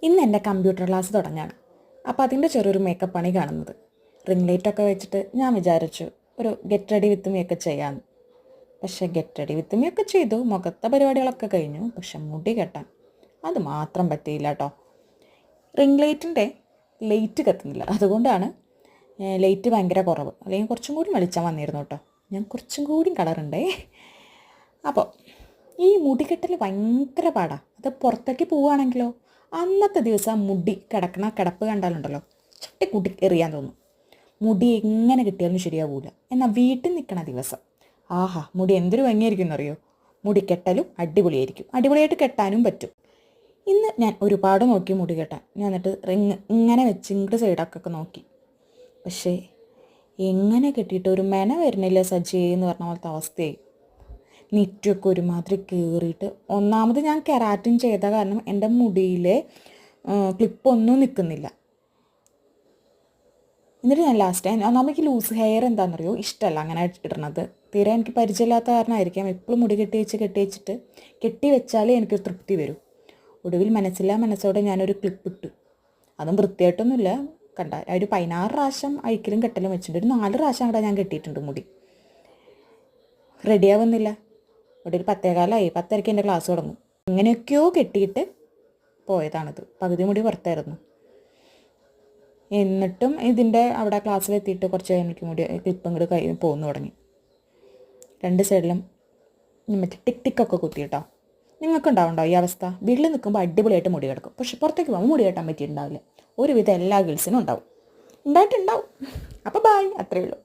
ഇന്ന് എൻ്റെ computer class തുടങ്ങുകയാണ്. അപ്പോൾ അതിൻ്റെ ചെറിയൊരു മേക്കപ്പ് പണി കാണുന്നത്. റിംഗ് ലൈറ്റൊക്കെ വെച്ചിട്ട് ഞാൻ വിചാരിച്ചു ഒരു ഗെറ്റ് റെഡി വിത്ത് മീ ഒക്കെ ചെയ്യാമെന്ന്. പക്ഷേ ഗെറ്റ് റെഡി വിത്ത് മീ ഒക്കെ ചെയ്തു, മുഖത്തെ പരിപാടികളൊക്കെ കഴിഞ്ഞു. പക്ഷെ മുടി കെട്ടാൻ അത് മാത്രം പറ്റിയില്ല കേട്ടോ. റിംഗ് ലൈറ്റിൻ്റെ ലൈറ്റ് കത്തുന്നില്ല, അതുകൊണ്ടാണ് ലൈറ്റ് ഭയങ്കര കുറവ്. അല്ലെങ്കിൽ കുറച്ചും കൂടി വെളിച്ചം വന്നിരുന്നു കേട്ടോ. ഞാൻ കുറച്ചും കൂടി കളറുണ്ടേ. അപ്പോൾ ഈ മുടികെട്ടൽ ഭയങ്കര പാടാണ്. അത് പുറത്തേക്ക് പോവുകയാണെങ്കിലോ അന്നത്തെ ദിവസം മുടി കിടക്കണ കിടപ്പ് കണ്ടാലുണ്ടല്ലോ ചട്ടിക്കൂട്ടി എറിയാൻ തോന്നും. മുടി എങ്ങനെ കിട്ടിയാലും ശരിയാവില്ല. എന്നാൽ വീട്ടിൽ നിൽക്കണ ദിവസം ആഹാ മുടി എന്തൊരു ഭംഗിയായിരിക്കും എന്നറിയോ. മുടി കെട്ടലും അടിപൊളിയായിരിക്കും, അടിപൊളിയായിട്ട് കെട്ടാനും പറ്റും. ഇന്ന് ഞാൻ ഒരുപാട് നോക്കി മുടി കെട്ടാൻ. ഞാൻ എന്നിട്ട് റിങ് ഇങ്ങനെ വെച്ച് ഇങ്ങോട്ട് സൈഡൊക്കെ നോക്കി. പക്ഷേ എങ്ങനെ കെട്ടിയിട്ട് ഒരു മെന വരുന്നില്ല സജ്ജി എന്ന് പറഞ്ഞ പോലത്തെ അവസ്ഥയായി. നെറ്റൊക്കെ ഒരുമാതിരി കീറിയിട്ട്, ഒന്നാമത് ഞാൻ കെരാറ്റിൻ ചെയ്ത കാരണം എൻ്റെ മുടിയിലെ ക്ലിപ്പൊന്നും നിൽക്കുന്നില്ല. എന്നിട്ട് ഞാൻ ലാസ്റ്റ് ഒന്നാമത് ലൂസ് ഹെയർ എന്താണെന്നറിയോ ഇഷ്ടമല്ല അങ്ങനെ ഇടണത്. തീരെ എനിക്ക് പരിചയമില്ലാത്ത കാരണമായിരിക്കാം. എപ്പോഴും മുടി കെട്ടി വെച്ചിട്ട് കെട്ടി വെച്ചാലേ എനിക്ക് തൃപ്തി വരും. ഒടുവിൽ മനസ്സോടെ ഞാനൊരു ക്ലിപ്പ് ഇട്ടു. അതും വൃത്തിയായിട്ടൊന്നുമില്ല, കണ്ട ഒരു 16 പ്രാവശ്യം അഴിക്കലും കെട്ടലും വെച്ചിട്ടുണ്ട്. ഒരു 4 പ്രാവശ്യം കൂടെ ഞാൻ കെട്ടിയിട്ടുണ്ട്. മുടി റെഡിയാവുന്നില്ല. ഇവിടെ ഒരു 10:15 10:30 എൻ്റെ ക്ലാസ് തുടങ്ങും. എങ്ങനെയൊക്കെയോ കെട്ടിയിട്ട് പോയതാണിത്. പകുതി മുടി പുറത്തായിരുന്നു. എന്നിട്ടും ഇതിൻ്റെ അവിടെ ക്ലാസ്സിലെത്തിയിട്ട് കുറച്ച് എനിക്ക് മുടി ക്ലിപ്പും കൂടി പോകുന്നു തുടങ്ങി. 2 സൈഡിലും മറ്റേ ടിക്കൊക്കെ കുത്തി കേട്ടോ. നിങ്ങൾക്കുണ്ടാവുണ്ടോ ഈ അവസ്ഥ? വീട്ടിൽ നിൽക്കുമ്പോൾ അടിപൊളിയായിട്ട് മുടി കിടക്കും, പക്ഷെ പുറത്തേക്ക് പോകുമ്പോൾ മുടി കെട്ടാൻ പറ്റിയിട്ടുണ്ടാവില്ല. ഒരുവിധം എല്ലാ ഗേൾസിനും ഉണ്ടാവും, ഉണ്ടായിട്ടുണ്ടാവും. അപ്പോൾ ബായ്, അത്രയേ ഉള്ളൂ.